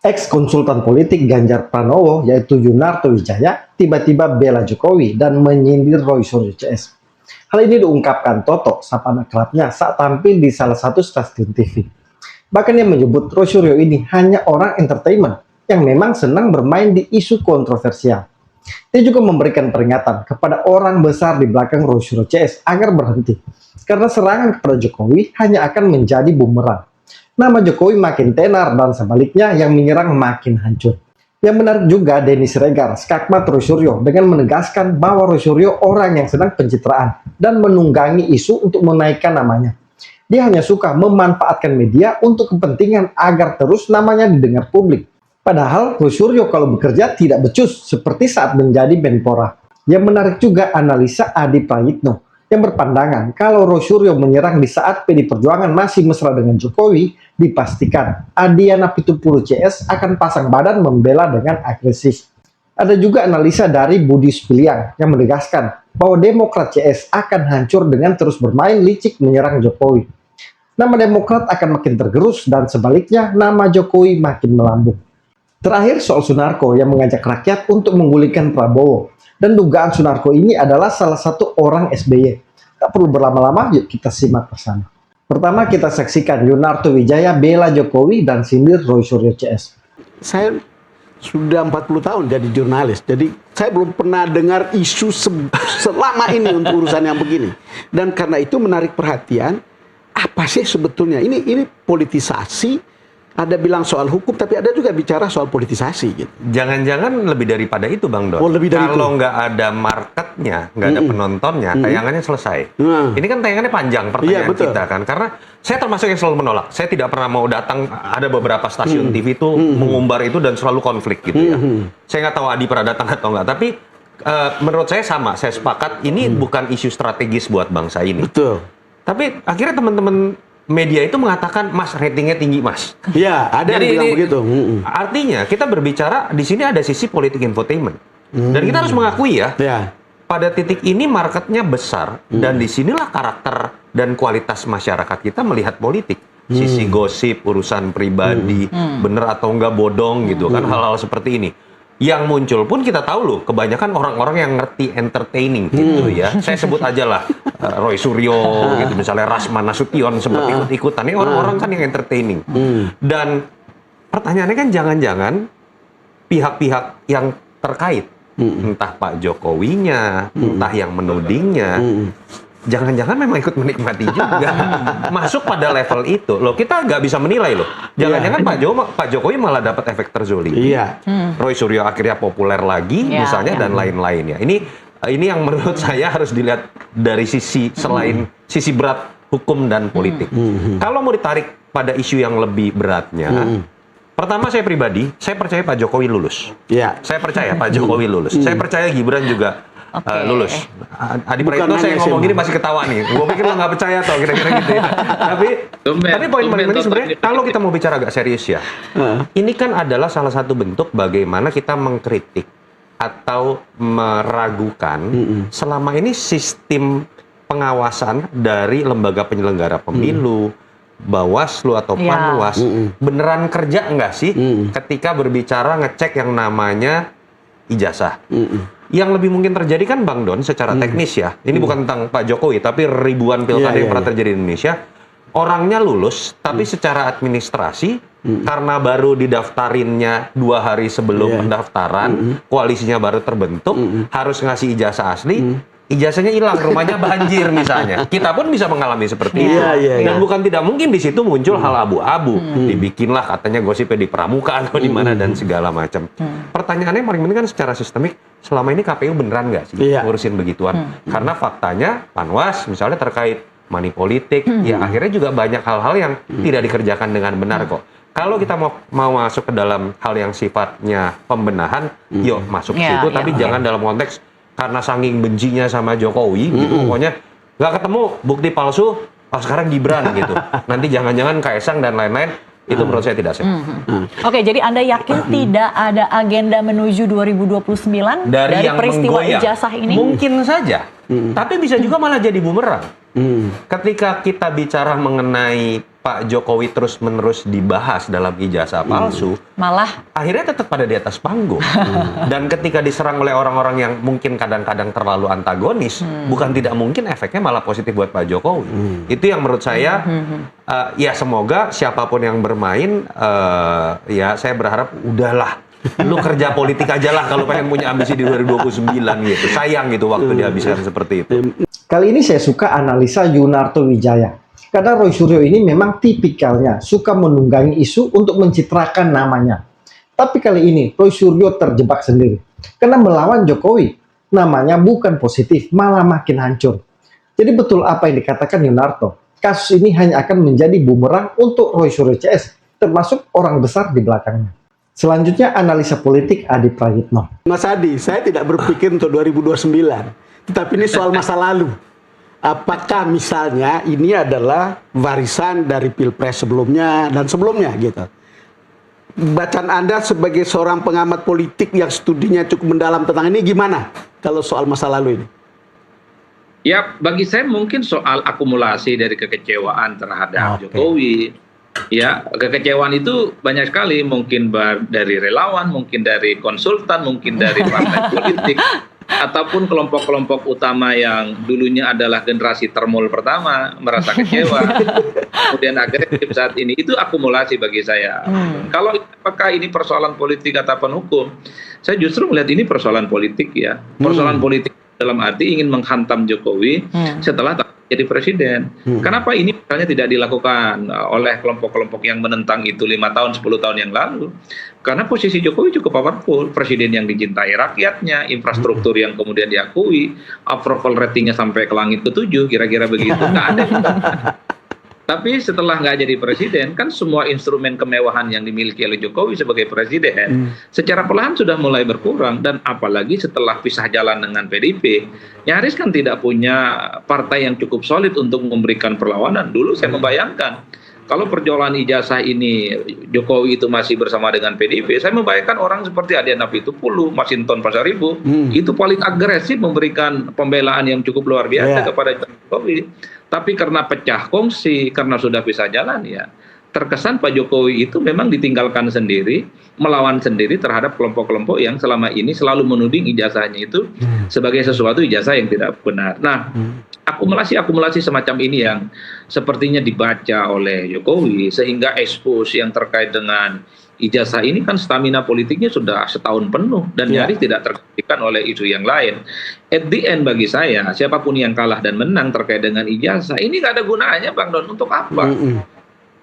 Ex-konsultan politik Ganjar Pranowo yaitu Yunarto Wijaya tiba-tiba bela Jokowi dan menyindir Roy Suryo CS. Hal ini diungkapkan Toto, sapaan akrabnya, saat tampil di salah satu stasiun TV. Bahkan ia menyebut Roy Suryo ini hanya orang entertainment yang memang senang bermain di isu kontroversial. Dia juga memberikan peringatan kepada orang besar di belakang Roy Suryo CS agar berhenti, karena serangan kepada Jokowi hanya akan menjadi bumerang. Nama Jokowi makin tenar dan sebaliknya yang menyerang makin hancur. Yang menarik juga Denny Siregar, skakmat Roy Suryo, dengan menegaskan bahwa Roy Suryo orang yang sedang pencitraan dan menunggangi isu untuk menaikkan namanya. Dia hanya suka memanfaatkan media untuk kepentingan agar terus namanya didengar publik. Padahal Roy Suryo kalau bekerja tidak becus seperti saat menjadi Menpora. Yang menarik juga analisa Adi Prayitno yang berpandangan kalau Roy Suryo menyerang di saat PD Perjuangan masih mesra dengan Jokowi, dipastikan Adiana Pitupulu CS akan pasang badan membela dengan agresif. Ada juga analisa dari Budi Spiliang yang menegaskan bahwa Demokrat CS akan hancur dengan terus bermain licik menyerang Jokowi. Nama Demokrat akan makin tergerus dan sebaliknya nama Jokowi makin melambung. Terakhir soal Sunarko yang mengajak rakyat untuk menggulingkan Prabowo. Dan dugaan Sunarko ini adalah salah satu orang SBY. Tak perlu berlama-lama, yuk kita simak bersama. Pertama kita saksikan Yunarto Wijaya bela Jokowi dan sindir Roy Suryo CS. Saya sudah 40 tahun jadi jurnalis, jadi saya belum pernah dengar isu selama ini untuk urusan yang begini. Dan karena itu menarik perhatian, apa sih sebetulnya? Ini politisasi. Ada bilang soal hukum, tapi ada juga bicara soal politisasi. Gitu. Jangan-jangan lebih daripada itu, Bang Don. Oh, lebih dari Kalau itu. nggak ada marketnya, nggak ada penontonnya, tayangannya selesai. Ini kan tayangannya panjang pertanyaan kita kan. Karena saya termasuk yang selalu menolak. Saya tidak pernah mau datang, ada beberapa stasiun TV itu mengumbar itu dan selalu konflik gitu ya. Saya nggak tahu Adi pernah datang atau nggak, tapi menurut saya sama. Saya sepakat, ini bukan isu strategis buat bangsa ini. Betul. Tapi akhirnya teman-teman media itu mengatakan, Mas, ratingnya tinggi, Mas. Ya, ada yang bilang begitu. Artinya kita berbicara di sini ada sisi politik infotainment. Dan kita harus mengakui ya, pada titik ini marketnya besar dan disinilah karakter dan kualitas masyarakat kita melihat politik. Sisi gosip, urusan pribadi, bener atau enggak bodong gitu kan, hal-hal seperti ini. Yang muncul pun kita tahu loh, kebanyakan orang-orang yang ngerti entertaining gitu ya. Saya sebut aja lah Roy Suryo gitu, misalnya Rasman Nasution sempat ikut-ikutan. Ini orang-orang kan yang entertaining. Dan pertanyaannya kan jangan-jangan pihak-pihak yang terkait, entah Pak Jokowinya, entah yang menudingnya, jangan-jangan memang ikut menikmati juga. Masuk pada level itu. Loh, kita nggak bisa menilai loh. Jangan-jangan Pak Jokowi malah dapat efek terzolimi. Roy Suryo akhirnya populer lagi, misalnya, dan lain-lainnya. Ini yang menurut saya harus dilihat dari sisi selain sisi berat hukum dan politik. Kalau mau ditarik pada isu yang lebih beratnya, pertama saya pribadi, saya percaya Pak Jokowi lulus. Saya percaya Pak Jokowi lulus. Saya percaya Gibran juga lulus. Adi Praetno saya ngomong gini masih ketawa nih. Gue pikir lo nggak percaya tau, kira-kira gitu ya. Tapi poin paling penting sebenarnya kalau kita mau bicara agak serius ya, ini kan adalah salah satu bentuk bagaimana kita mengkritik atau meragukan selama ini sistem pengawasan dari lembaga penyelenggara pemilu, Bawaslu atau Panwas, beneran kerja nggak sih ketika berbicara ngecek yang namanya ijazah. Yang lebih mungkin terjadi kan Bang Don secara teknis ya, ini bukan tentang Pak Jokowi, tapi ribuan pilkada yang pernah terjadi di Indonesia, orangnya lulus, tapi secara administrasi, karena baru didaftarinnya 2 hari sebelum pendaftaran, koalisinya baru terbentuk, harus ngasih ijazah asli, ijazahnya hilang, rumahnya banjir misalnya. Kita pun bisa mengalami seperti itu. Dan bukan tidak mungkin di situ muncul hal abu-abu. Dibikinlah katanya gosipnya di Pramuka atau di mana dan segala macam. Pertanyaannya paling penting kan secara sistemik, selama ini KPU beneran nggak sih ngurusin begituan? Karena faktanya Panwas misalnya terkait money politik, ya akhirnya juga banyak hal-hal yang tidak dikerjakan dengan benar kok. Kalau kita mau masuk ke dalam hal yang sifatnya pembenahan, yuk masuk ke situ, tapi jangan dalam konteks karena saking bencinya sama Jokowi, gitu, pokoknya nggak ketemu bukti palsu, sekarang Gibran gitu. Nanti jangan-jangan Kaesang dan lain-lain, itu menurut saya tidak sehat. Oke, jadi Anda yakin tidak ada agenda menuju 2029 dari peristiwa ijazah ini? Mungkin saja, tapi bisa juga malah jadi bumerang. Ketika kita bicara mengenai Pak Jokowi terus-menerus dibahas dalam ijazah palsu, malah akhirnya tetap pada di atas panggung. Dan ketika diserang oleh orang-orang yang mungkin kadang-kadang terlalu antagonis, bukan tidak mungkin efeknya malah positif buat Pak Jokowi. Itu yang menurut saya, ya semoga siapapun yang bermain, ya saya berharap udahlah, lu kerja politik aja lah kalau pengen punya ambisi di 2029 gitu. Sayang gitu waktu dihabiskan seperti itu. Kali ini saya suka analisa Yunarto Wijaya. Karena Roy Suryo ini memang tipikalnya suka menunggangi isu untuk mencitrakan namanya. Tapi kali ini Roy Suryo terjebak sendiri. Karena melawan Jokowi, namanya bukan positif, malah makin hancur. Jadi betul apa yang dikatakan Yunarto. Kasus ini hanya akan menjadi bumerang untuk Roy Suryo CS, termasuk orang besar di belakangnya. Selanjutnya analisa politik Adi Prayitno. Mas Adi, saya tidak berpikir untuk 2029. Tetapi ini soal masa lalu. Apakah misalnya ini adalah warisan dari Pilpres sebelumnya dan sebelumnya gitu. Bacaan Anda sebagai seorang pengamat politik yang studinya cukup mendalam tentang ini gimana kalau soal masa lalu ini? Ya, bagi saya mungkin soal akumulasi dari kekecewaan terhadap Jokowi. Ya, kekecewaan itu banyak sekali, mungkin dari relawan, mungkin dari konsultan, mungkin dari partai politik, ataupun kelompok-kelompok utama yang dulunya adalah generasi termul pertama merasa kecewa, kemudian agresif saat ini. Itu akumulasi bagi saya. Kalau apakah ini persoalan politik ataupun hukum, saya justru melihat ini persoalan politik ya. Persoalan politik dalam arti ingin menghantam Jokowi setelah jadi presiden. Kenapa ini misalnya tidak dilakukan oleh kelompok-kelompok yang menentang itu 5 tahun, 10 tahun yang lalu? Karena posisi Jokowi cukup powerful, presiden yang dicintai rakyatnya, infrastruktur yang kemudian diakui, approval ratingnya sampai ke langit ke-7, kira-kira begitu. Nggak ada. Tapi setelah nggak jadi presiden, kan semua instrumen kemewahan yang dimiliki oleh Jokowi sebagai presiden secara perlahan sudah mulai berkurang. Dan apalagi setelah pisah jalan dengan PDIP, nyaris kan tidak punya partai yang cukup solid untuk memberikan perlawanan. Dulu saya membayangkan, kalau perjuangan ijazah ini Jokowi itu masih bersama dengan PDIP, saya membayangkan orang seperti Adian Apitupulu, Masinton Pasaribu, itu paling agresif memberikan pembelaan yang cukup luar biasa kepada Jokowi. Tapi karena pecah kongsi, karena sudah pisah jalan ya, terkesan Pak Jokowi itu memang ditinggalkan sendiri, melawan sendiri terhadap kelompok-kelompok yang selama ini selalu menuding ijazahnya itu sebagai sesuatu ijazah yang tidak benar. Nah, akumulasi semacam ini yang sepertinya dibaca oleh Jokowi, sehingga expose yang terkait dengan ijazah ini kan stamina politiknya sudah setahun penuh dan nyaris tidak tergantikan oleh isu yang lain. At the end bagi saya, siapapun yang kalah dan menang terkait dengan ijazah ini nggak ada gunanya, Bang Don. Untuk apa?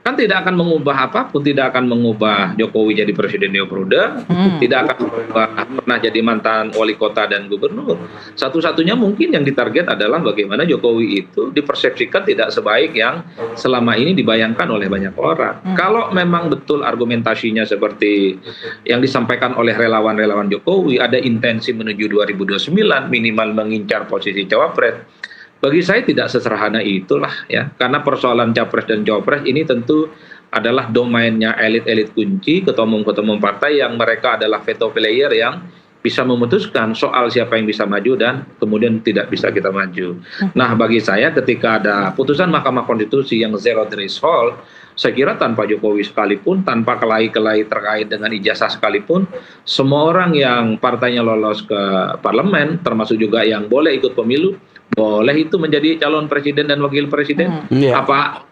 Kan tidak akan mengubah apapun, tidak akan mengubah Jokowi jadi presiden periode, tidak akan mengubah pernah jadi mantan wali kota dan gubernur. Satu-satunya mungkin yang ditarget adalah bagaimana Jokowi itu dipersepsikan tidak sebaik yang selama ini dibayangkan oleh banyak orang. Kalau memang betul argumentasinya seperti yang disampaikan oleh relawan-relawan Jokowi, ada intensi menuju 2029 minimal mengincar posisi cawapres. Bagi saya tidak sesederhana itulah ya, karena persoalan capres dan cawapres ini tentu adalah domainnya elit-elit kunci, ketua umum partai yang mereka adalah veto player yang bisa memutuskan soal siapa yang bisa maju dan kemudian tidak bisa kita maju. Nah, bagi saya ketika ada putusan Mahkamah Konstitusi yang zero threshold, saya kira tanpa Jokowi sekalipun, tanpa kelahi-kelahi terkait dengan ijazah sekalipun, semua orang yang partainya lolos ke parlemen, termasuk juga yang boleh ikut pemilu, boleh itu menjadi calon presiden dan wakil presiden.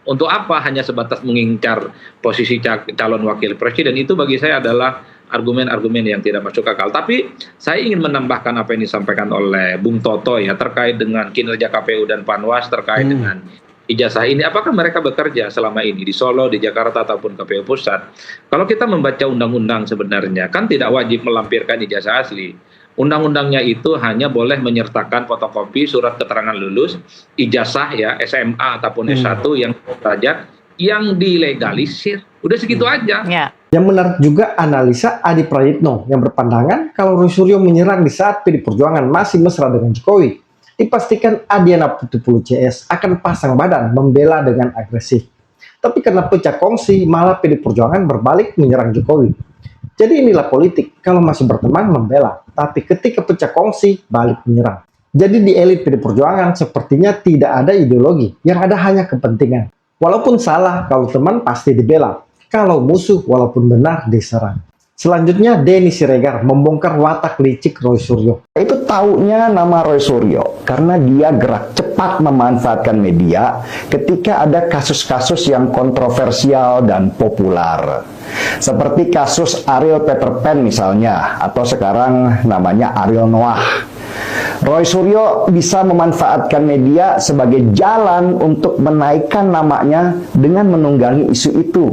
Untuk apa hanya sebatas mengincar posisi calon wakil presiden? Itu bagi saya adalah argumen-argumen yang tidak masuk akal. Tapi saya ingin menambahkan apa yang disampaikan oleh Bung Toto ya terkait dengan kinerja KPU dan Panwas terkait dengan ijazah ini. Apakah mereka bekerja selama ini di Solo, di Jakarta ataupun KPU pusat? Kalau kita membaca undang-undang sebenarnya kan tidak wajib melampirkan ijazah asli. Undang-undangnya itu hanya boleh menyertakan fotokopi surat keterangan lulus, ijazah ya SMA ataupun S1 yang saja yang dilegalisir. Udah segitu aja. Yang menarik juga analisa Adi Prayitno yang berpandangan kalau Roy Suryo menyerang di saat PD Perjuangan masih mesra dengan Jokowi, dipastikan Adian Apitupulu CS akan pasang badan membela dengan agresif. Tapi karena pecah kongsi, malah PD Perjuangan berbalik menyerang Jokowi. Jadi inilah politik, kalau masih berteman membela, tapi ketika pecah kongsi, balik menyerang. Jadi di elit PD Perjuangan sepertinya tidak ada ideologi, yang ada hanya kepentingan. Walaupun salah, kalau teman pasti dibela. Kalau musuh, walaupun benar, diserang. Selanjutnya, Denny Siregar membongkar watak licik Roy Suryo. Itu taunya nama Roy Suryo karena dia gerak cepat memanfaatkan media ketika ada kasus-kasus yang kontroversial dan populer. Seperti kasus Ariel Peter Pan misalnya, atau sekarang namanya Ariel Noah. Roy Suryo bisa memanfaatkan media sebagai jalan untuk menaikkan namanya dengan menunggangi isu itu.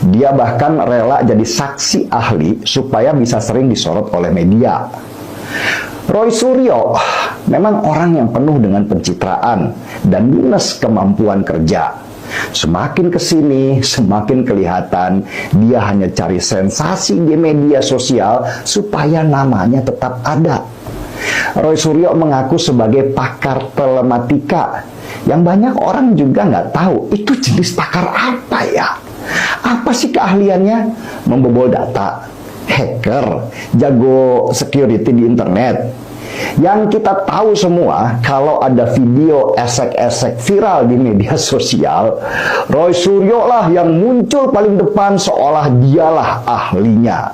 Dia bahkan rela jadi saksi ahli supaya bisa sering disorot oleh media. Roy Suryo memang orang yang penuh dengan pencitraan dan minus kemampuan kerja. Semakin kesini, semakin kelihatan dia hanya cari sensasi di media sosial supaya namanya tetap ada. Roy Suryo mengaku sebagai pakar telematika yang banyak orang juga nggak tahu itu jenis pakar apa ya. Apa sih keahliannya? Membobol data, hacker, jago security di internet. Yang kita tahu semua, kalau ada video esek-esek viral di media sosial, Roy Suryo lah yang muncul paling depan seolah dialah ahlinya.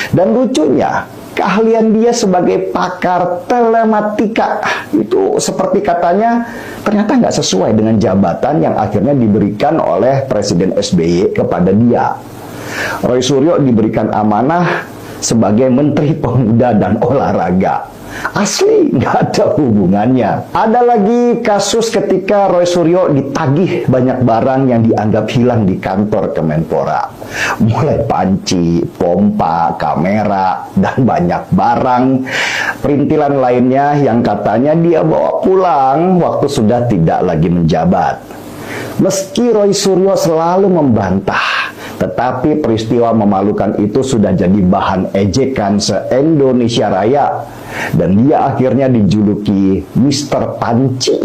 Dan lucunya, keahlian dia sebagai pakar telematika itu seperti katanya ternyata nggak sesuai dengan jabatan yang akhirnya diberikan oleh Presiden SBY kepada dia. Roy Suryo diberikan amanah sebagai Menteri Pemuda dan Olahraga. Asli nggak ada hubungannya. Ada lagi kasus ketika Roy Suryo ditagih banyak barang yang dianggap hilang di kantor Kemenpora. Mulai panci, pompa, kamera, dan banyak barang perintilan lainnya yang katanya dia bawa pulang waktu sudah tidak lagi menjabat. Meski Roy Suryo selalu membantah, tetapi peristiwa memalukan itu sudah jadi bahan ejekan se-Indonesia Raya. Dan dia akhirnya dijuluki Mr. Panci,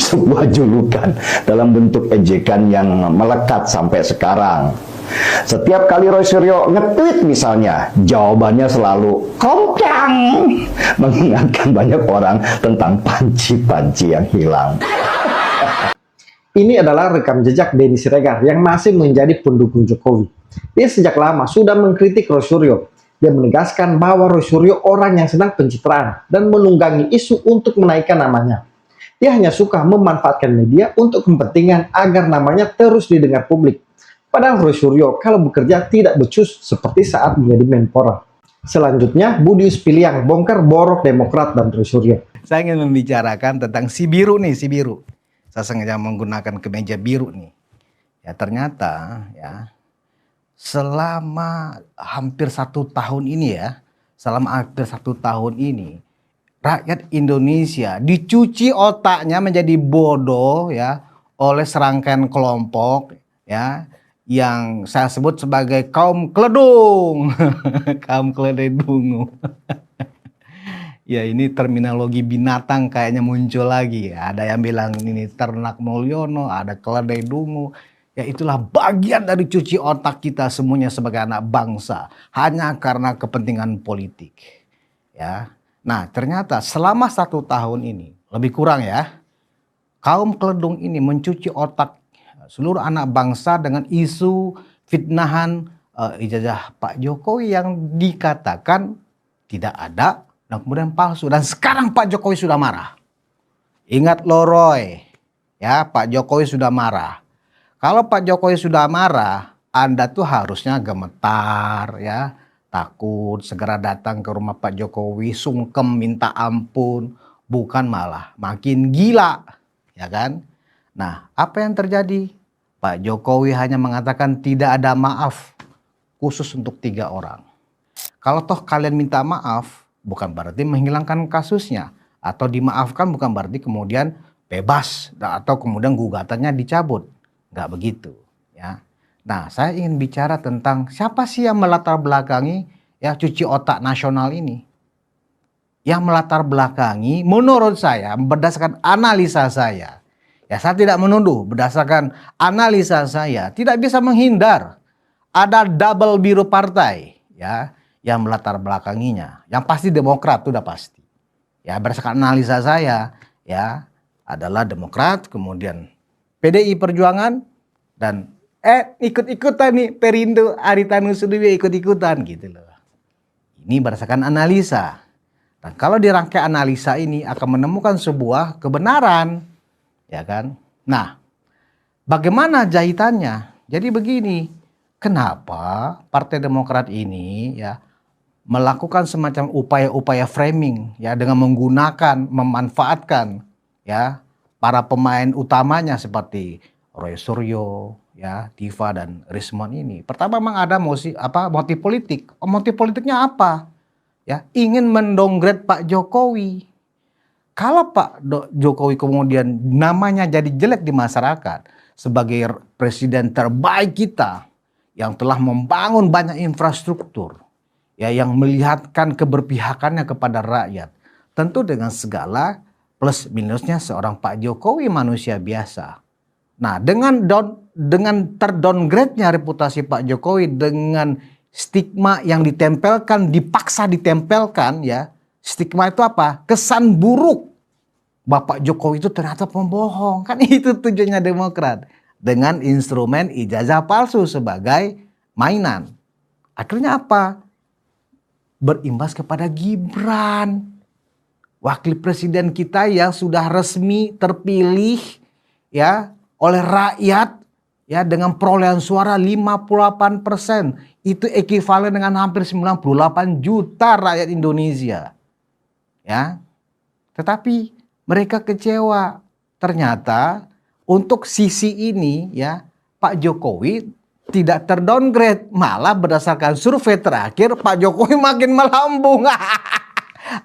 sebuah julukan dalam bentuk ejekan yang melekat sampai sekarang. Setiap kali Roy Suryo nge-tweet misalnya, jawabannya selalu komplang, mengingatkan banyak orang tentang panci-panci yang hilang. Ini adalah rekam jejak Denny Siregar yang masih menjadi pendukung Jokowi. Dia sejak lama sudah mengkritik Roy Suryo. Dia menegaskan bahwa Roy Suryo orang yang sedang pencitraan dan menunggangi isu untuk menaikkan namanya. Dia hanya suka memanfaatkan media untuk kepentingan agar namanya terus didengar publik. Padahal Roy Suryo kalau bekerja tidak becus seperti saat menjadi Menpora. Selanjutnya, Budius Piliang bongkar borok Demokrat dan Roy Suryo. Saya ingin membicarakan tentang si biru nih, si biru. Saya sengaja menggunakan kemeja biru nih. Ya ternyata ya selama hampir 1 tahun ini rakyat Indonesia dicuci otaknya menjadi bodoh ya oleh serangkaian kelompok ya yang saya sebut sebagai kaum keledung. Kaum keledungu. Ya ini terminologi binatang kayaknya muncul lagi ya. Ada yang bilang ini ternak Mulyono, ada keledai dungu. Ya itulah bagian dari cuci otak kita semuanya sebagai anak bangsa. Hanya karena kepentingan politik. Ya. Nah ternyata selama 1 tahun ini, lebih kurang ya, kaum keledung ini mencuci otak seluruh anak bangsa dengan isu fitnahan ijazah Pak Jokowi yang dikatakan tidak ada dan kemudian palsu. Dan sekarang Pak Jokowi sudah marah. Ingat loh Roy, ya Pak Jokowi sudah marah. Kalau Pak Jokowi sudah marah, Anda tuh harusnya gemetar ya, takut segera datang ke rumah Pak Jokowi, sungkem minta ampun, bukan malah makin gila, ya kan? Nah, apa yang terjadi? Pak Jokowi hanya mengatakan tidak ada maaf khusus untuk 3 orang. Kalau toh kalian minta maaf, bukan berarti menghilangkan kasusnya, atau dimaafkan bukan berarti kemudian bebas atau kemudian gugatannya dicabut. Nggak begitu ya. Nah saya ingin bicara tentang siapa sih yang melatar belakangi ya cuci otak nasional ini. Yang melatar belakangi menurut saya berdasarkan analisa saya. Ya saya tidak menuduh, berdasarkan analisa saya tidak bisa menghindar. Ada double biru partai ya yang melatar belakanginya. Yang pasti Demokrat itu udah pasti. Ya berdasarkan analisa saya ya adalah Demokrat, kemudian PDI Perjuangan dan ikut-ikutan nih Perindo Haritanu Sudibyo ikut-ikutan gitu loh. Ini berdasarkan analisa. Dan kalau dirangkai analisa ini akan menemukan sebuah kebenaran, ya kan? Nah, bagaimana jahitannya? Jadi begini, kenapa Partai Demokrat ini ya melakukan semacam upaya-upaya framing ya dengan memanfaatkan ya para pemain utamanya seperti Roy Suryo, ya, Diva dan Rismon ini. Pertama memang ada motif politik. Motif politiknya apa? Ya, ingin mendowngrade Pak Jokowi. Kalau Pak Jokowi kemudian namanya jadi jelek di masyarakat sebagai presiden terbaik kita yang telah membangun banyak infrastruktur, ya, yang melihatkan keberpihakannya kepada rakyat, tentu dengan segala plus minusnya seorang Pak Jokowi manusia biasa. Nah, dengan terdowngrade-nya reputasi Pak Jokowi dengan stigma yang ditempelkan, dipaksa ditempelkan ya. Stigma itu apa? Kesan buruk. Bapak Jokowi itu ternyata pembohong. Kan itu tujuannya Demokrat. Dengan instrumen ijazah palsu sebagai mainan. Akhirnya apa? Berimbas kepada Gibran. Wakil presiden kita yang sudah resmi terpilih ya oleh rakyat ya dengan perolehan suara 58%. Itu ekivalen dengan hampir 98 juta rakyat Indonesia. Ya. Tetapi mereka kecewa. Ternyata untuk sisi ini ya Pak Jokowi tidak terdowngrade, malah berdasarkan survei terakhir Pak Jokowi makin melambung.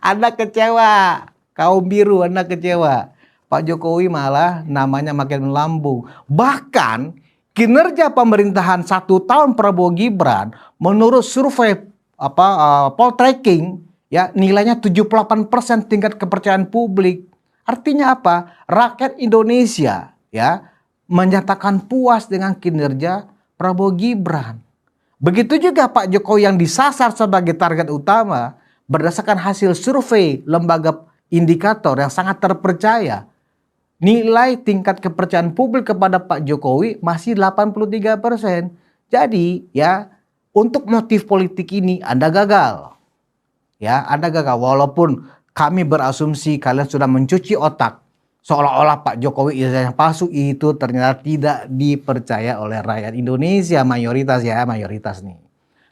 Anda kecewa, kaum biru Anda kecewa. Pak Jokowi malah namanya makin melambung. Bahkan kinerja pemerintahan 1 tahun Prabowo Gibran menurut survei poltreking ya nilainya 78% tingkat kepercayaan publik. Artinya apa? Rakyat Indonesia ya menyatakan puas dengan kinerja Prabowo Gibran. Begitu juga Pak Jokowi yang disasar sebagai target utama berdasarkan hasil survei lembaga indikator yang sangat terpercaya. Nilai tingkat kepercayaan publik kepada Pak Jokowi masih 83%. Jadi ya untuk motif politik ini Anda gagal. Ya, Anda gagal walaupun kami berasumsi kalian sudah mencuci otak. Seolah-olah Pak Jokowi ijazah yang palsu itu ternyata tidak dipercaya oleh rakyat Indonesia mayoritas nih.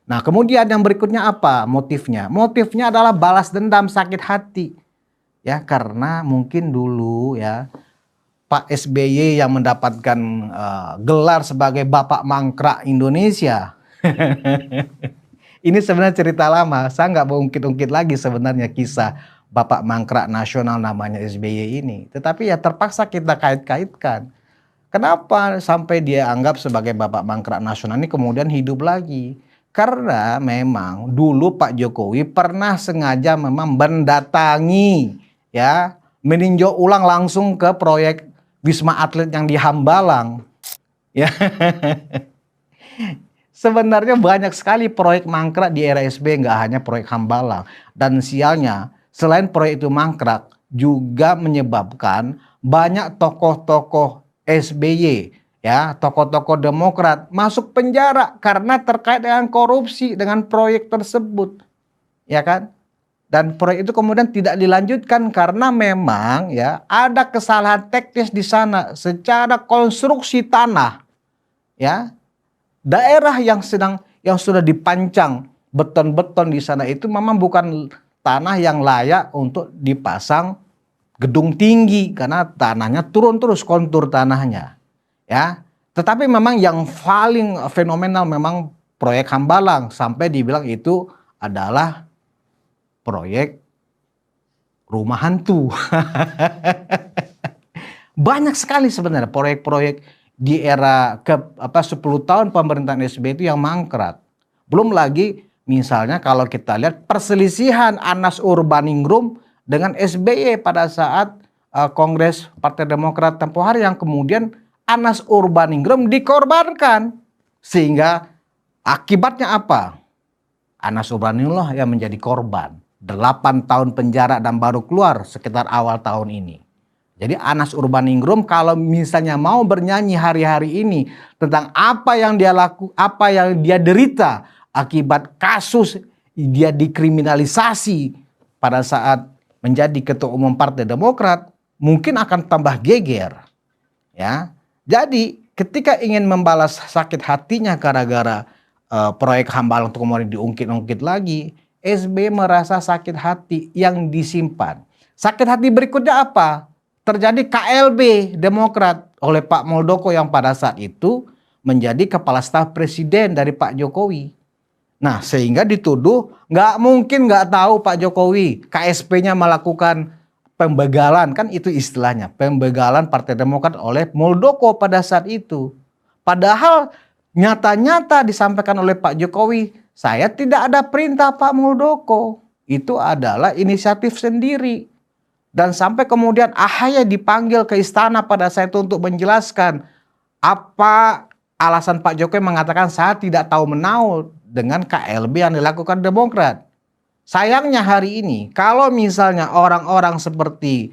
Nah, kemudian yang berikutnya apa motifnya? Motifnya adalah balas dendam sakit hati. Ya, karena mungkin dulu ya Pak SBY yang mendapatkan gelar sebagai Bapak Mangkrak Indonesia. Ini sebenarnya cerita lama. Saya nggak mau ungkit-ungkit lagi sebenarnya kisah Bapak Mangkrak Nasional namanya SBY ini. Tetapi ya terpaksa kita kait-kaitkan. Kenapa sampai dia anggap sebagai Bapak Mangkrak Nasional ini kemudian hidup lagi? Karena memang dulu Pak Jokowi pernah sengaja memang mendatangi ya meninjau ulang langsung ke proyek Wisma Atlet yang di Hambalang. Ya. Sebenarnya banyak sekali proyek mangkrak di era SBY, nggak hanya proyek Hambalang. Dan sialnya, selain proyek itu mangkrak, juga menyebabkan banyak tokoh-tokoh SBY, ya, tokoh-tokoh Demokrat masuk penjara karena terkait dengan korupsi dengan proyek tersebut, ya kan? Dan proyek itu kemudian tidak dilanjutkan karena memang ya ada kesalahan teknis di sana secara konstruksi tanah. Ya. Daerah yang sudah dipancang beton-beton di sana itu memang bukan tanah yang layak untuk dipasang gedung tinggi karena tanahnya turun terus kontur tanahnya. Ya. Tetapi memang yang paling fenomenal memang proyek Hambalang sampai dibilang itu adalah proyek rumah hantu. Banyak sekali sebenarnya proyek-proyek di era 10 tahun pemerintahan SBY itu yang mangkrak. Belum lagi misalnya kalau kita lihat perselisihan Anas Urbaningrum dengan SBY pada saat Kongres Partai Demokrat tempoh hari yang kemudian Anas Urbaningrum dikorbankan. Sehingga akibatnya apa? Anas Urbaningrum yang menjadi korban. 8 tahun penjara dan baru keluar sekitar awal tahun ini. Jadi Anas Urbaningrum kalau misalnya mau bernyanyi hari-hari ini tentang apa yang dia derita akibat kasus dia dikriminalisasi pada saat menjadi ketua umum Partai Demokrat, mungkin akan tambah geger. Ya. Jadi ketika ingin membalas sakit hatinya gara-gara proyek Hambalang untuk kemudian diungkit-ungkit lagi, SBY merasa sakit hati yang disimpan. Sakit hati berikutnya apa? Terjadi KLB Demokrat oleh Pak Muldoko yang pada saat itu menjadi kepala staf presiden dari Pak Jokowi. Nah, sehingga dituduh nggak mungkin nggak tahu Pak Jokowi KSP-nya melakukan pembegalan, kan itu istilahnya, pembegalan Partai Demokrat oleh Muldoko pada saat itu. Padahal nyata-nyata disampaikan oleh Pak Jokowi, saya tidak ada perintah Pak Muldoko. Itu adalah inisiatif sendiri. Dan sampai kemudian AHY dipanggil ke istana pada saat itu untuk menjelaskan apa alasan Pak Jokowi mengatakan saya tidak tahu menau dengan KLB yang dilakukan Demokrat. Sayangnya hari ini kalau misalnya orang-orang seperti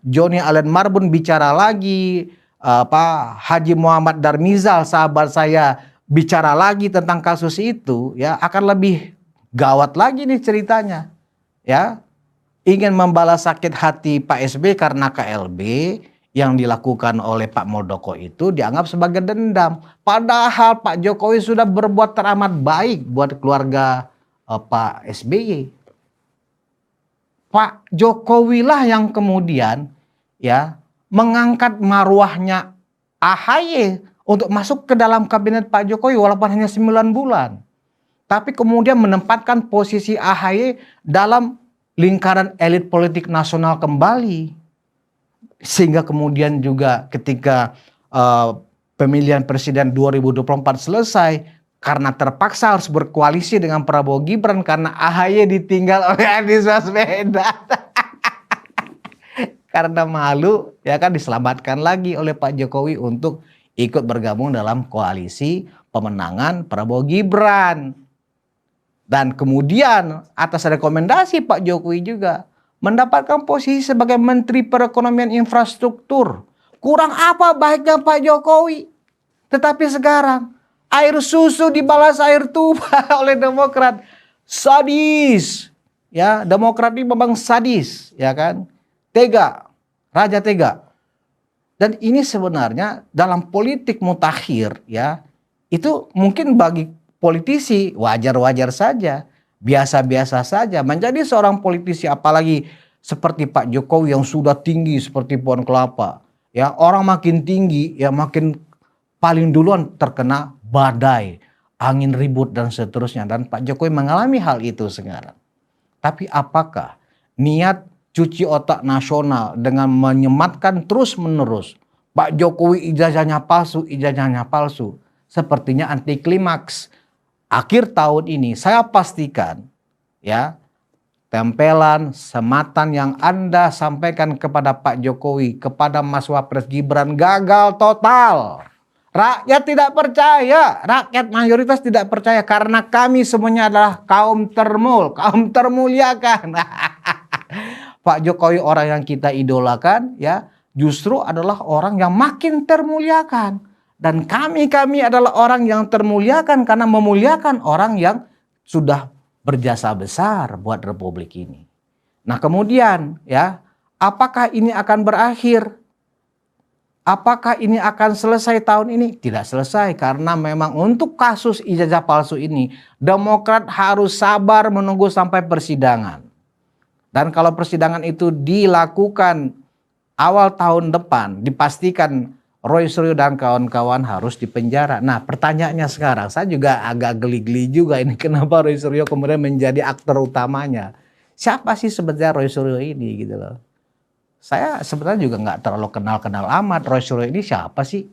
Joni Allen Marbun bicara lagi, Pak Haji Muhammad Darmizal sahabat saya bicara lagi tentang kasus itu, ya akan lebih gawat lagi nih ceritanya. Ya, ingin membalas sakit hati Pak SBY karena KLB yang dilakukan oleh Pak Muldoko itu dianggap sebagai dendam. Padahal Pak Jokowi sudah berbuat teramat baik buat keluarga Pak SBY. Pak Jokowi lah yang kemudian ya mengangkat marwahnya AHY untuk masuk ke dalam kabinet Pak Jokowi walaupun hanya 9 bulan. Tapi kemudian menempatkan posisi AHY dalam lingkaran elit politik nasional kembali. Sehingga kemudian juga ketika pemilihan presiden 2024 selesai, karena terpaksa harus berkoalisi dengan Prabowo Gibran karena AHY ditinggal oleh Anies Baswedan. Karena malu, ya kan diselamatkan lagi oleh Pak Jokowi untuk ikut bergabung dalam koalisi pemenangan Prabowo Gibran. Dan kemudian atas rekomendasi Pak Jokowi juga mendapatkan posisi sebagai Menteri Perekonomian Infrastruktur. Kurang apa baiknya Pak Jokowi? Tetapi sekarang air susu dibalas air tuba oleh Demokrat. Sadis. Ya, Demokrat ini memang sadis, ya kan? Tega, raja tega. Dan ini sebenarnya dalam politik mutakhir, ya, itu mungkin bagi politisi wajar-wajar saja, biasa-biasa saja. Menjadi seorang politisi apalagi seperti Pak Jokowi yang sudah tinggi seperti pohon kelapa, ya, orang makin tinggi ya makin paling duluan terkena badai, angin ribut dan seterusnya, dan Pak Jokowi mengalami hal itu sekarang. Tapi apakah niat cuci otak nasional dengan menyematkan terus-menerus Pak Jokowi ijazahnya palsu, sepertinya anti klimaks. Akhir tahun ini saya pastikan ya tempelan sematan yang Anda sampaikan kepada Pak Jokowi, kepada Mas Wapres Gibran gagal total. Rakyat tidak percaya, rakyat mayoritas tidak percaya karena kami semuanya adalah kaum termuliakan. Pak Jokowi orang yang kita idolakan ya justru adalah orang yang makin termuliakan. Dan kami adalah orang yang termuliakan karena memuliakan orang yang sudah berjasa besar buat Republik ini. Nah kemudian ya, apakah ini akan berakhir? Apakah ini akan selesai tahun ini? Tidak selesai karena memang untuk kasus ijazah palsu ini Demokrat harus sabar menunggu sampai persidangan. Dan kalau persidangan itu dilakukan awal tahun depan, dipastikan Roy Suryo dan kawan-kawan harus dipenjara. Nah pertanyaannya sekarang, saya juga agak geli-geli juga ini kenapa Roy Suryo kemudian menjadi aktor utamanya. Siapa sih sebenarnya Roy Suryo ini gitu loh. Saya sebenarnya juga nggak terlalu kenal-kenal amat Roy Suryo ini siapa sih.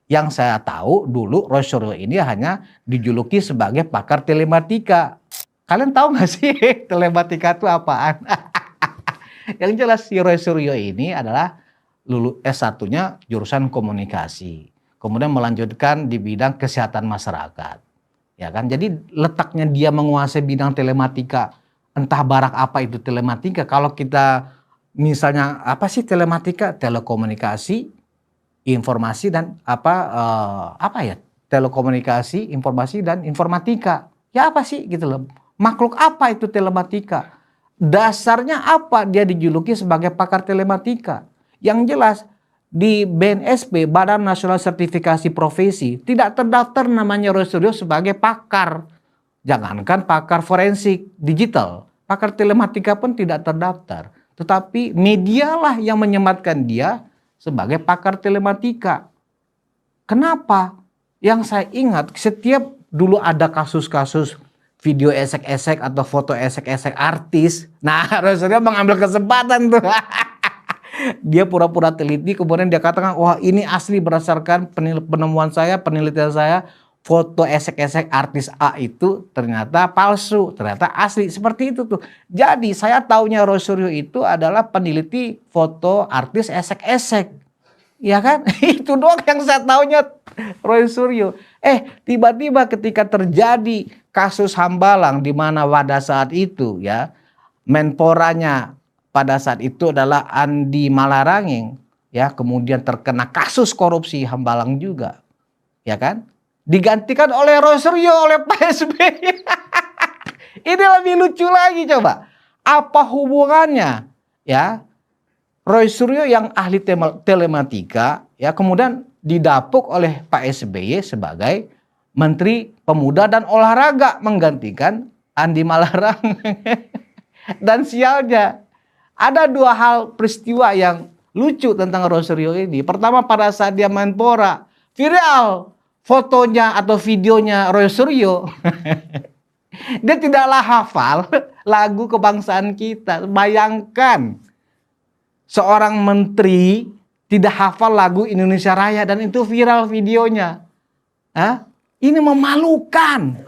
Yang saya tahu dulu Roy Suryo ini hanya dijuluki sebagai pakar telematika. Kalian tahu nggak sih telematika itu apaan? Yang jelas si Roy Suryo ini adalah lulus S1-nya jurusan komunikasi. Kemudian melanjutkan di bidang kesehatan masyarakat. Ya kan? Jadi letaknya dia menguasai bidang telematika, entah barak apa itu telematika. Kalau kita misalnya apa sih telematika? Telekomunikasi, informasi dan telekomunikasi, informasi dan informatika. Ya apa sih gitu loh. Makhluk apa itu telematika? Dasarnya apa dia dijuluki sebagai pakar telematika? Yang jelas di BNSP, Badan Nasional Sertifikasi Profesi, tidak terdaftar namanya Roy Suryo sebagai pakar. Jangankan pakar forensik digital, pakar telematika pun tidak terdaftar. Tetapi medialah yang menyematkan dia sebagai pakar telematika. Kenapa? Yang saya ingat setiap dulu ada kasus-kasus video esek-esek atau foto esek-esek artis. Nah, Roy Suryo mengambil kesempatan tuh. Dia pura-pura teliti, kemudian dia katakan, wah ini asli berdasarkan penemuan saya, penelitian saya, foto esek-esek artis A itu ternyata palsu, ternyata asli. Seperti itu tuh. Jadi saya taunya Roy Suryo itu adalah peneliti foto artis esek-esek. Ya kan? Itu doang yang saya taunya Roy Suryo. Tiba-tiba ketika terjadi kasus Hambalang di mana pada saat itu ya Menporanya pada saat itu adalah Andi Malarangeng ya, kemudian terkena kasus korupsi Hambalang juga. Ya kan? Digantikan oleh Roy Suryo oleh Pak SBY. Ini lebih lucu lagi coba. Apa hubungannya ya Roy Suryo yang ahli telematika ya kemudian didapuk oleh Pak SBY sebagai Menteri Pemuda dan Olahraga menggantikan Andi Malarangeng. Dan sialnya ada dua hal peristiwa yang lucu tentang Roy Suryo ini. Pertama, pada saat dia Menpora viral fotonya atau videonya Roy Suryo. Dia tidaklah hafal lagu kebangsaan kita. Bayangkan seorang menteri tidak hafal lagu Indonesia Raya dan itu viral videonya. Ini memalukan.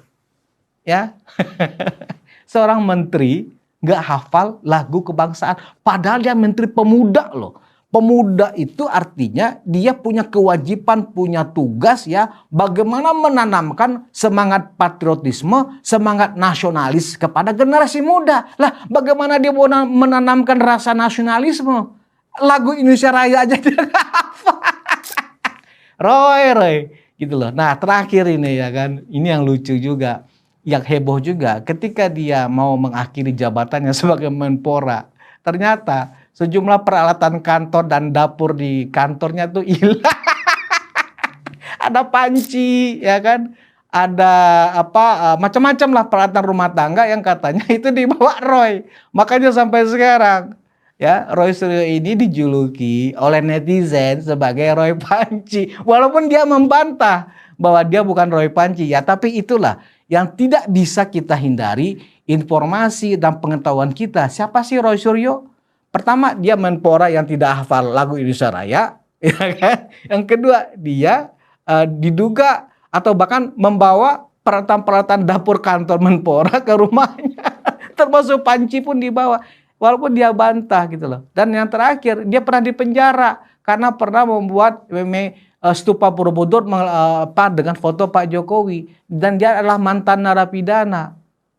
Ya. Seorang menteri nggak hafal lagu kebangsaan. Padahal dia menteri pemuda loh. Pemuda itu artinya dia punya kewajiban, punya tugas ya. Bagaimana menanamkan semangat patriotisme, semangat nasionalis kepada generasi muda. Lah bagaimana dia mau menanamkan rasa nasionalisme? Lagu Indonesia Raya aja dia nggak hafal. Roy. Gitu loh. Nah terakhir ini ya kan. Ini yang lucu juga. Yang heboh juga ketika dia mau mengakhiri jabatannya sebagai Menpora. Ternyata sejumlah peralatan kantor dan dapur di kantornya tuh hilang. Ada panci ya kan. Ada macam-macam lah peralatan rumah tangga yang katanya itu dibawa Roy. Makanya sampai sekarang ya Roy Suryo ini dijuluki oleh netizen sebagai Roy Panci. Walaupun dia membantah bahwa dia bukan Roy Panci ya, tapi itulah yang tidak bisa kita hindari, informasi dan pengetahuan kita. Siapa sih Roy Suryo? Pertama, dia Menpora yang tidak hafal lagu Indonesia Raya, ya kan? Yang kedua, dia diduga atau bahkan membawa peralatan-peralatan dapur kantor Menpora ke rumahnya. Termasuk panci pun dibawa. Walaupun dia bantah gitu loh. Dan yang terakhir, dia pernah dipenjara karena pernah membuat stupa Borobudur dengan foto Pak Jokowi. Dan dia adalah mantan narapidana.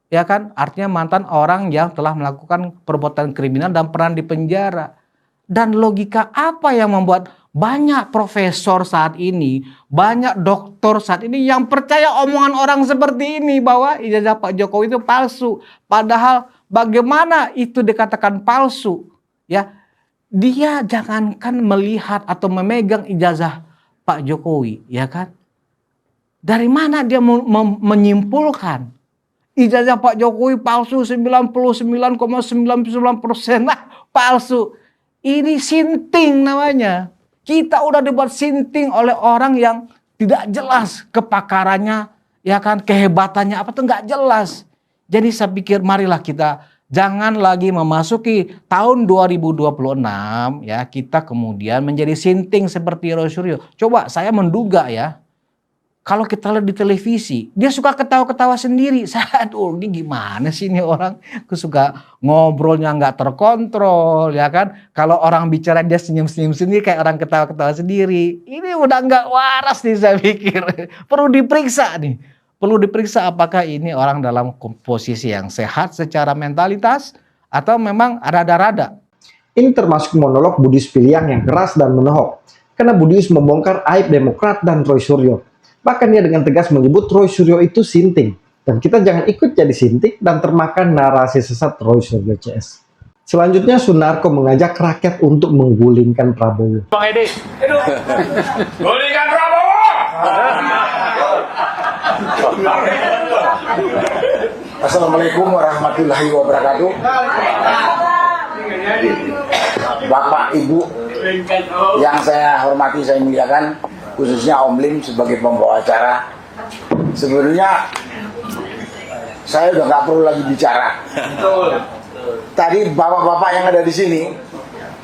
Ya kan? Artinya mantan orang yang telah melakukan perbuatan kriminal dan pernah dipenjara. Dan logika apa yang membuat banyak profesor saat ini, banyak doktor saat ini yang percaya omongan orang seperti ini bahwa ijazah Pak Jokowi itu palsu. Padahal bagaimana itu dikatakan palsu? Ya, dia jangankan melihat atau memegang ijazah Pak Jokowi, ya kan? Dari mana dia menyimpulkan ijazah Pak Jokowi palsu 99,99% palsu? Ini sinting namanya. Kita udah dibuat sinting oleh orang yang tidak jelas kepakarannya, ya kan, kehebatannya apa tuh nggak jelas. Jadi saya pikir marilah kita jangan lagi memasuki tahun 2026 ya kita kemudian menjadi sinting seperti Roy Suryo. Coba saya menduga ya, kalau kita lihat di televisi, dia suka ketawa-ketawa sendiri. Aduh, ini gimana sih ini orang? Aku suka ngobrolnya nggak terkontrol, ya kan? Kalau orang bicara dia senyum-senyum sendiri, kayak orang ketawa-ketawa sendiri. Ini udah nggak waras nih saya pikir. Perlu diperiksa nih. Perlu diperiksa apakah ini orang dalam posisi yang sehat secara mentalitas atau memang rada-rada. Ini termasuk monolog Budius Piliang yang keras dan menohok, karena Budius membongkar aib Demokrat dan Roy Suryo. Bahkan dia dengan tegas menyebut Roy Suryo itu sinting, dan kita jangan ikut jadi sinting dan termakan narasi sesat Roy Suryo CS. Selanjutnya Sunarko mengajak rakyat untuk menggulingkan Prabowo. Bang Edi, gulingkan Prabowo! Assalamualaikum warahmatullahi wabarakatuh. Bapak, Ibu yang saya hormati, saya muliakan, khususnya Om Lim sebagai pembawa acara. Sebenarnya saya udah nggak perlu lagi bicara. Tadi bapak-bapak yang ada di sini,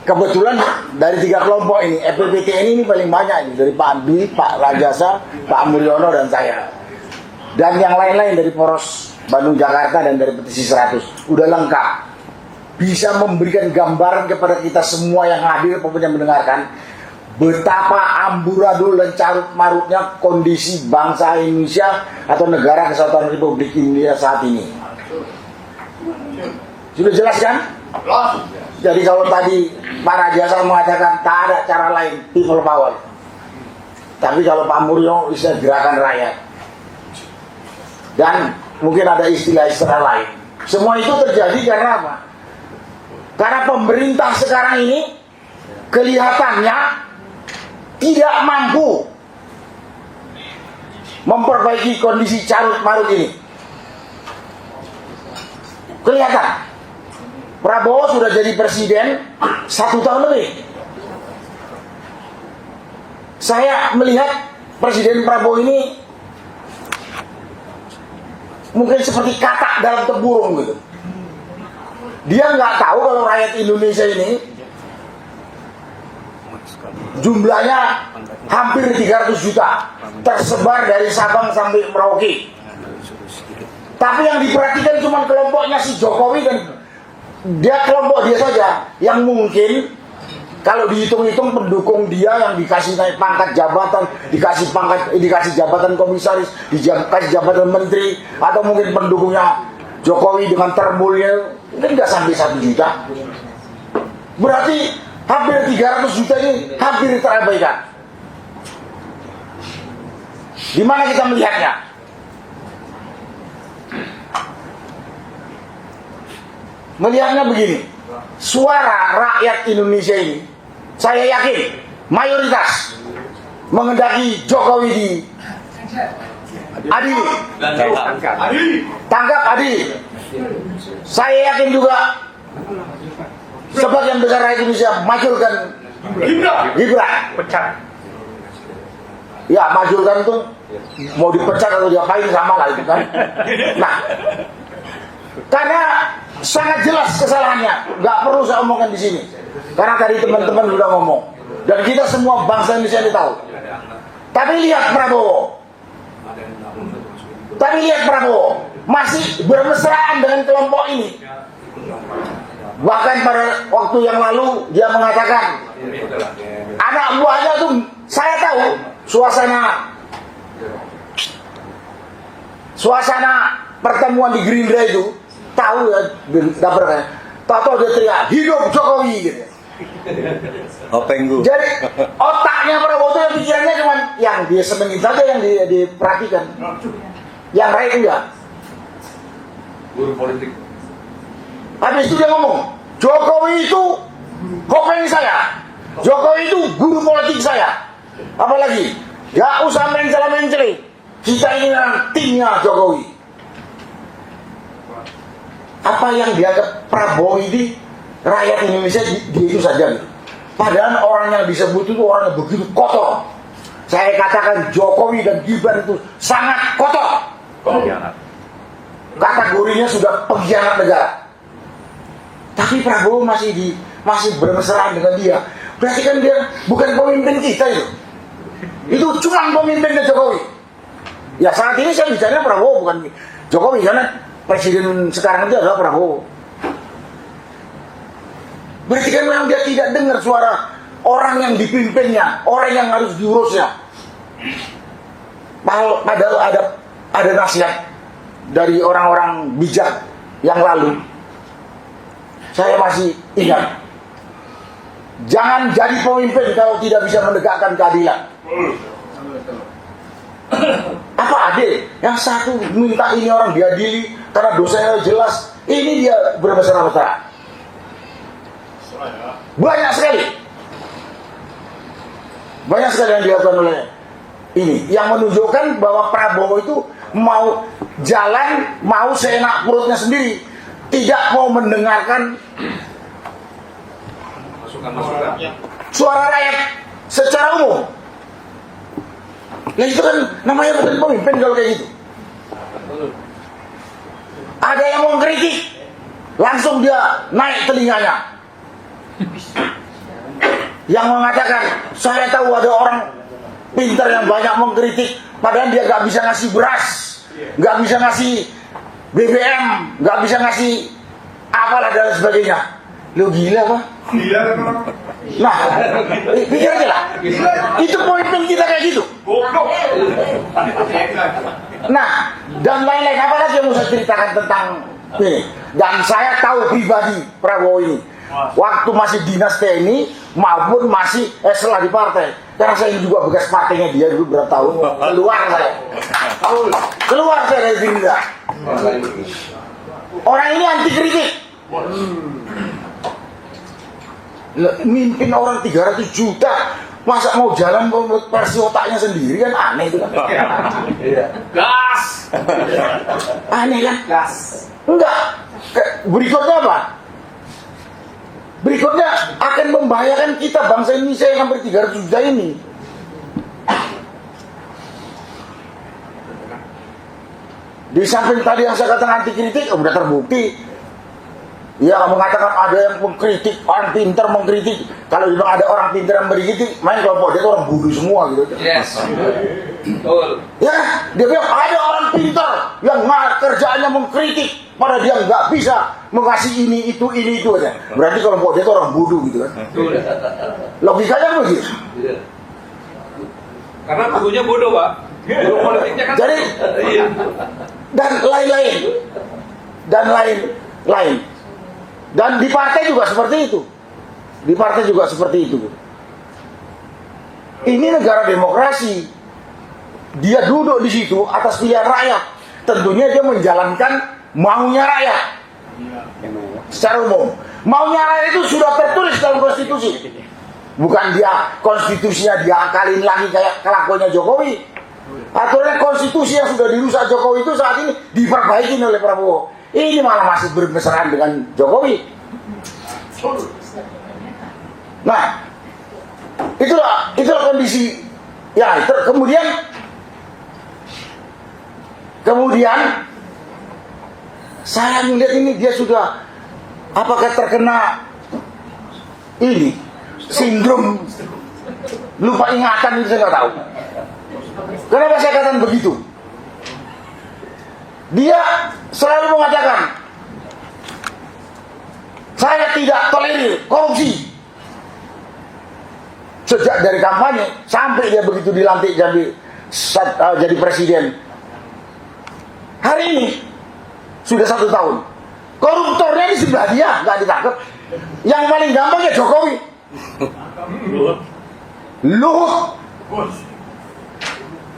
kebetulan dari 3 kelompok ini, FPPT ini paling banyak ini, dari Pak Dwi, Pak Rajasa, Pak Mulyono dan saya. Dan yang lain-lain dari Poros Bandung Jakarta dan dari Petisi 100. Udah lengkap. Bisa memberikan gambaran kepada kita semua yang hadir maupun yang mendengarkan betapa amburadul dan carut marutnya kondisi bangsa Indonesia atau negara kesatuan Republik Indonesia saat ini. Sudah jelas kan? Jadi kalau tadi Pak Rajasa mengatakan tak ada cara lain, people power. Tapi kalau Pak Mulyono bisa gerakan rakyat. Dan mungkin ada istilah-istilah lain. Semua itu terjadi karena apa? Karena pemerintah sekarang ini kelihatannya tidak mampu memperbaiki kondisi carut marut ini. Kelihatan Prabowo sudah jadi presiden 1 tahun lebih. Saya melihat Presiden Prabowo ini mungkin seperti katak dalam tempurung gitu. Dia nggak tahu kalau rakyat Indonesia ini jumlahnya hampir 300 juta, tersebar dari Sabang sampai Merauke. Tapi yang diperhatikan cuma kelompoknya si Jokowi dan dia kelompok dia saja yang mungkin kalau dihitung-hitung pendukung dia yang dikasih naik pangkat jabatan, dikasih jabatan komisaris, dikasih jabatan menteri, atau mungkin pendukungnya Jokowi dengan termulnya mungkin nggak sampai 1 juta. Berarti hampir 300 juta ini hampir terabaikan. Di mana kita melihatnya? Melihatnya begini, suara rakyat Indonesia ini, saya yakin mayoritas mengendaki Jokowi di adili, tangkap adili. Saya yakin juga sebagian besar rakyat Indonesia majulkan Gibran. Ya, majulkan itu mau dipecat atau diapain sama lah itu kan. Nah, karena sangat jelas kesalahannya, nggak perlu saya omongkan di sini. Karena tadi teman-teman sudah ngomong dan kita semua bangsa Indonesia ini tahu. Tapi lihat Prabowo masih bermesraan dengan kelompok ini. Bahkan pada waktu yang lalu dia mengatakan anak buahnya tuh, saya tahu suasana pertemuan di Gerindra itu, tahu ya dapurnya. Tahu dia teriak hidup Jokowi gitu. Jadi otaknya Prabowo itu yang pikirannya cuma yang dia senengin saja, yang diperhatikan. Yang lain enggak. Guru politik. Habis itu dia ngomong, Jokowi itu kopeng saya, Jokowi itu guru politik saya. Apalagi, gak usah mencela-mencela, kita ini timnya Jokowi. Apa yang dianggap Prabowo ini rakyat Indonesia dia itu saja. Padahal orang yang disebut itu orang yang begitu kotor. Saya katakan Jokowi dan Gibran itu sangat kotor. Kategorinya sudah pengkhianat negara. Tapi Prabowo masih bermesraan dengan dia. Berarti kan dia bukan pemimpin kita itu. Itu cuma pemimpinnya Jokowi. Ya saat ini saya bicaranya Prabowo bukan Jokowi, karena presiden sekarang itu adalah Prabowo. Berarti kan memang dia tidak dengar suara orang yang dipimpinnya, orang yang harus diurusnya. Padahal ada nasihat dari orang-orang bijak yang lalu. Saya masih ingat Jangan jadi pemimpin kalau tidak bisa menegakkan keadilan. Apa adil? Yang satu minta ini orang diadili karena dosanya jelas, ini dia bermesra-mesra. Banyak sekali yang dilakukan oleh ini, yang menunjukkan bahwa Prabowo itu mau jalan, mau seenak perutnya sendiri, tidak mau mendengarkan suara rakyat secara umum. Nah itu kan namanya bukan pemimpin kalau kayak gitu. Ada yang mau kritik, langsung dia naik telinganya. Yang mengatakan, saya tahu ada orang pintar yang banyak mengkritik, padahal dia gak bisa ngasih beras, gak bisa ngasih BBM, gak bisa ngasih apalah dan sebagainya. Lu gila apa? Gila kan? Nah, pikir aja lah. Itu pemimpin kita kayak gitu. Goblok. Nah, dan lain-lain apa lagi yang mau saya ceritakan tentang ini. Dan saya tahu pribadi Prabowo ini, waktu masih dinas TNI maupun masih setelah di partai. Karena saya juga bekas partainya dia dulu berapa tahun. Keluar saya dari Gerindra. Orang ini anti kritik. Mimpin orang 300 juta, masa mau jalan versi otaknya sendiri kan aneh itu kan. Gas. Aneh kan? Gas. Enggak. Berikutnya apa? Berikutnya akan membahayakan kita bangsa Indonesia yang hampir 300 juta ini. Di samping tadi yang saya katakan anti kritik, udah terbukti. Ya, mengatakan ada yang mengkritik, orang pintar mengkritik. Kalau bilang ada orang pintar yang mengkritik, main kelompok dia itu orang bodoh semua gitu. Yes. Betul. Ya, dia bilang ada orang pintar yang kerjaannya mengkritik, padahal dia nggak bisa mengasih ini itu aja. Berarti kelompok dia itu orang bodoh gitu kan. Logikanya begitu. Karena gurunya bodoh, Pak. Guru politiknya kan. Jadi, iya. dan lain-lain. Dan di partai juga seperti itu. Ini negara demokrasi. Dia duduk di situ atas pilihan rakyat. Tentunya dia menjalankan maunya rakyat. Secara umum. Maunya rakyat itu sudah tertulis dalam konstitusi. Bukan dia konstitusinya dia akalin lagi kayak kelakuannya Jokowi. Aturan konstitusi yang sudah dirusak Jokowi itu saat ini diperbaiki oleh Prabowo. Ini malah masih bermesraan dengan Jokowi. Nah, itulah kondisi. Ya, kemudian saya melihat ini dia sudah apakah terkena ini sindrom lupa ingatan itu saya nggak tahu. Kenapa saya katakan begitu? Dia selalu mengatakan, saya tidak tolerir korupsi. Sejak dari kampanye sampai dia begitu dilantik jadi presiden. Hari ini sudah 1 tahun. Koruptornya di sebelah dia nggak ditangkap. Yang paling gampang ya Jokowi. Luhut.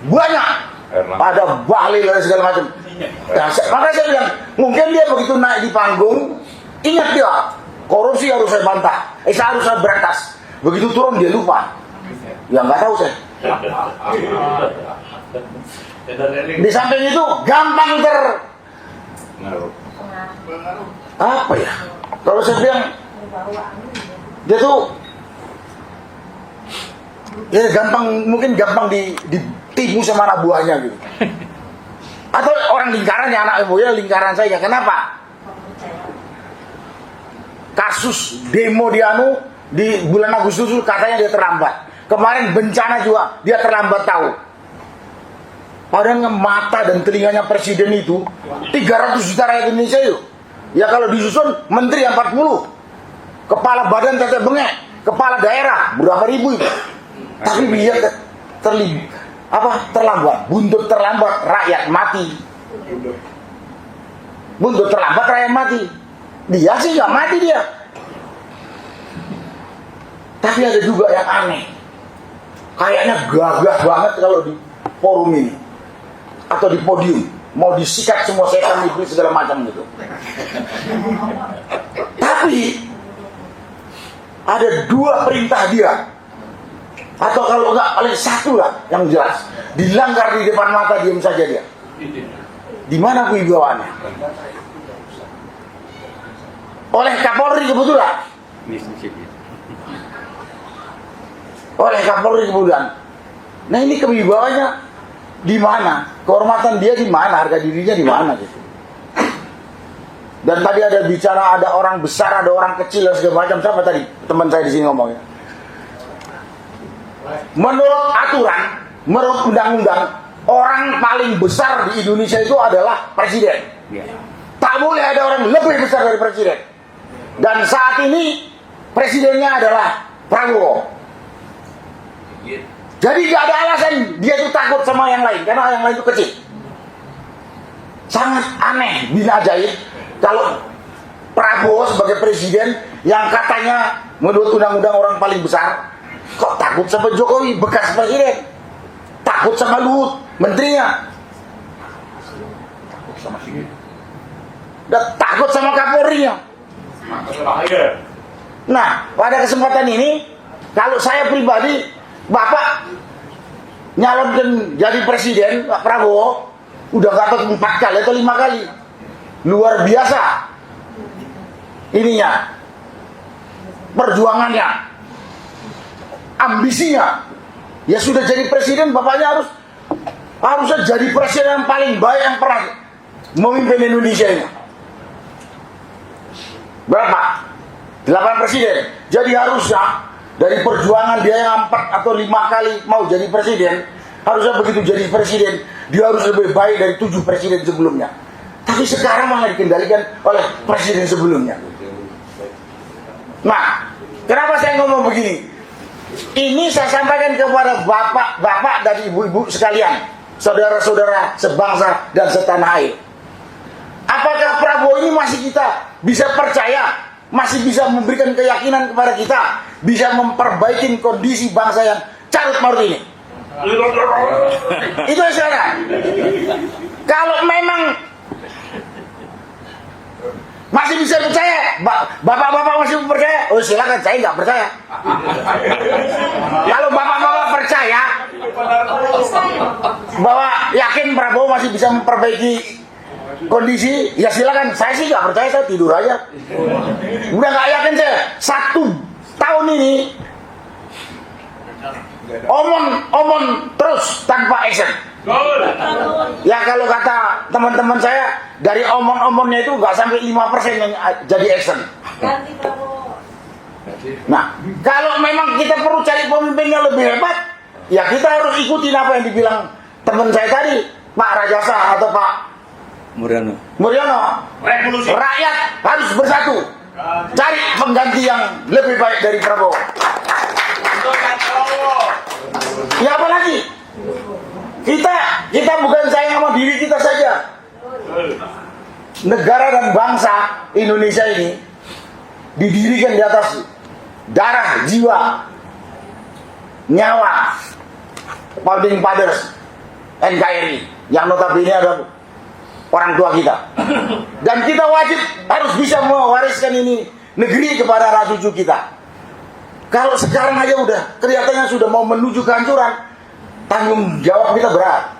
Banyak. Ada Bahlil dan segala macam. Nah, makanya saya bilang, mungkin dia begitu naik di panggung, ingat dia, korupsi harus saya bantah, harus saya berantas. Begitu turun dia lupa. Ya nggak tahu saya. Di samping itu gampang apa ya? Kalau saya bilang dia tuh ya mungkin gampang ditipu sama anak buahnya gitu. Atau orang lingkarannya, anak ibunya lingkaran saya. Kenapa? Kasus demo di bulan Agustus katanya dia terlambat. Kemarin bencana juga dia terlambat tahu. Padahal mata dan telinganya presiden itu 300 juta rakyat Indonesia itu. Ya kalau disusun menteri yang 40, kepala badan tetek bengek, kepala daerah berapa ribu itu. Tapi dia terlambat, buntut terlambat rakyat mati. Buntut terlambat rakyat mati. Dia sih nggak mati dia. Tapi ada juga yang aneh. Kayaknya gagah banget kalau di forum ini atau di podium mau disikat semua setan, iblis segala macam gitu. Tapi ada 2 perintah dia, atau kalau enggak paling 1 lah yang jelas, dilanggar di depan mata, diam saja dia. Di mana kewibawaannya? Oleh Kapolri kebetulan. Oleh Kapolri kemudian. Nah ini kewibawaannya di mana? Kehormatan dia di mana? Harga dirinya di mana gitu. Dan tadi ada bicara ada orang besar, ada orang kecil dan segala macam. Siapa tadi? Teman saya di sini ngomongnya. Menurut aturan, menurut undang-undang, orang paling besar di Indonesia itu adalah presiden. Tak boleh ada orang lebih besar dari presiden. Dan saat ini presidennya adalah Prabowo. Jadi gak ada alasan dia itu takut sama yang lain, karena yang lain itu kecil. Sangat aneh, bin ajaib kalau Prabowo sebagai presiden yang katanya menurut undang-undang orang paling besar, kok takut sama Jokowi bekas presiden, takut sama Luhut menterinya, dan takut sama Kapolrinya. Nah, pada kesempatan ini, kalau saya pribadi, Bapak nyalonkan jadi presiden, Pak Prabowo, udah kata 4 kali atau 5 kali. Luar biasa ininya, perjuangannya, ambisinya. Ya sudah jadi presiden, bapaknya harusnya jadi presiden yang paling baik yang pernah memimpin Indonesia ini. Berapa? 8 presiden. Jadi harusnya dari perjuangan dia yang 4 atau 5 kali mau jadi presiden, harusnya begitu jadi presiden dia harus lebih baik dari 7 presiden sebelumnya. Tapi sekarang malah dikendalikan oleh presiden sebelumnya. Nah, kenapa saya ngomong begini? Ini saya sampaikan kepada bapak-bapak dan ibu-ibu sekalian, saudara-saudara sebangsa dan setanah air. Apakah Prabowo ini masih kita bisa percaya? Masih bisa memberikan keyakinan kepada kita, bisa memperbaiki kondisi bangsa yang carut marut ini? Itu yang sekarang. Kalau memang masih bisa percaya, bapak-bapak masih percaya, oh silakan, saya nggak percaya. Kalau bapak-bapak percaya bahwa yakin Prabowo masih bisa memperbaiki kondisi, ya silakan. Saya sih nggak percaya, saya tidur aja. Udah nggak yakin saya. 1 tahun ini omong terus tanpa action. Ya kalau kata teman-teman saya, dari omong-omongnya itu nggak sampai 5% yang jadi action. Nah, kalau memang kita perlu cari pemimpin yang lebih hebat, ya kita harus ikutin apa yang dibilang teman saya tadi, Pak Rajasa atau Pak Muriono. Rakyat harus bersatu, cari pengganti yang lebih baik dari Prabowo. Ya apalagi kita bukan sayang sama diri kita saja. Negara dan bangsa Indonesia ini didirikan di atas darah, jiwa, nyawa founding fathers NKRI yang notabene adalah orang tua kita. Dan kita wajib harus bisa mewariskan ini negeri kepada anak cucu kita. Kalau sekarang aja udah kelihatannya sudah mau menuju kehancuran, tanggung jawab kita berat.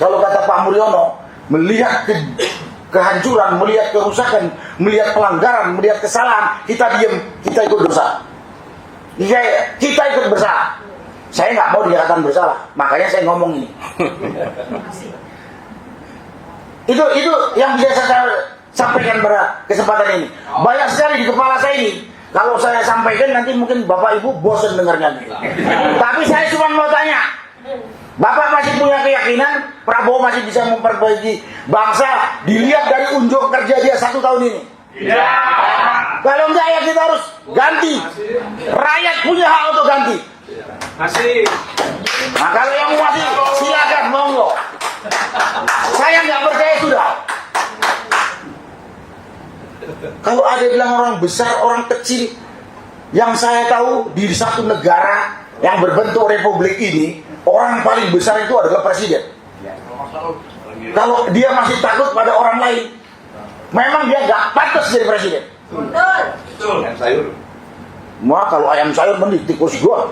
Kalau kata Pak Muriono, melihat kehancuran, melihat kerusakan, melihat pelanggaran, melihat kesalahan, kita diam, kita ikut dosa. Kita ikut bersalah. Saya nggak mau dikatakan bersalah, makanya saya ngomong ini. Itu yang bisa saya sampaikan pada kesempatan ini. Banyak sekali di kepala saya ini. Kalau saya sampaikan nanti mungkin Bapak Ibu bosan dengarnya. Tapi saya cuma mau tanya, Bapak masih punya keyakinan Prabowo masih bisa memperbaiki bangsa dilihat dari unjuk kerja dia 1 tahun ini? Ya. Kalau enggak ya kita harus ganti. Rakyat punya hak untuk ganti. Masih. Nah kalau yang masih silakan monggo. Saya nggak percaya sudah. Kalau ada bilang orang besar, orang kecil, Yang saya tahu di satu negara yang berbentuk republik ini, orang paling besar itu adalah presiden. Kalau dia masih takut pada orang lain, memang dia nggak pantas jadi presiden. Betul. Ayam sayur. Wah, kalau ayam sayur mending tikus gua.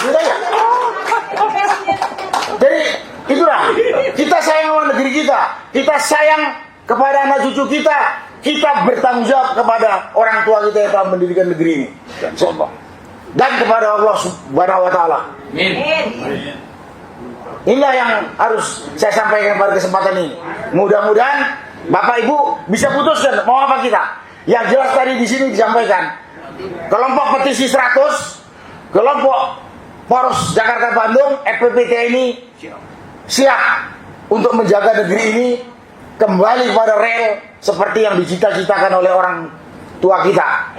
Gitu ya. Jadi itulah, kita sayang sama negeri kita sayang kepada anak cucu kita bertanggung jawab kepada orang tua kita yang telah mendirikan negeri ini, dan kepada Allah Subhanahu wa Ta'ala. Inilah yang harus saya sampaikan pada kesempatan ini. Mudah-mudahan Bapak Ibu bisa putuskan mau apa kita. Yang jelas tadi di sini disampaikan, kelompok petisi 100, kelompok Poros Jakarta Bandung, FPPT ini siap untuk menjaga negeri ini kembali pada rel seperti yang dicita-citakan oleh orang tua kita.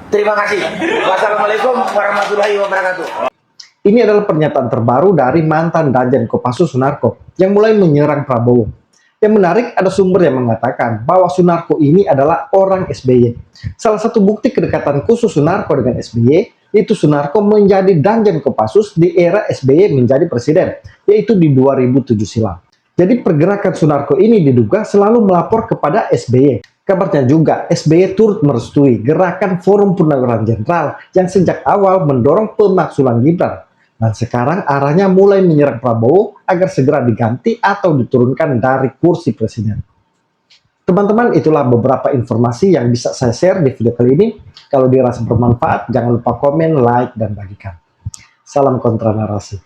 Terima kasih. Wassalamualaikum warahmatullahi wabarakatuh. Ini adalah pernyataan terbaru dari mantan Danjen Kopassus Sunarko yang mulai menyerang Prabowo. Yang menarik, ada sumber yang mengatakan bahwa Sunarko ini adalah orang SBY. Salah satu bukti kedekatan khusus Sunarko dengan SBY, itu Sunarko menjadi Danjen Kopassus di era SBY menjadi presiden, yaitu di 2007 silam. Jadi pergerakan Sunarko ini diduga selalu melapor kepada SBY. Kabarnya juga SBY turut merestui gerakan Forum Purnaweran Jenderal yang sejak awal mendorong pemaksulan Gibran. Dan sekarang arahnya mulai menyerang Prabowo agar segera diganti atau diturunkan dari kursi presiden. Teman-teman, itulah beberapa informasi yang bisa saya share di video kali ini. Kalau dirasa bermanfaat, jangan lupa komen, like, dan bagikan. Salam kontra narasi.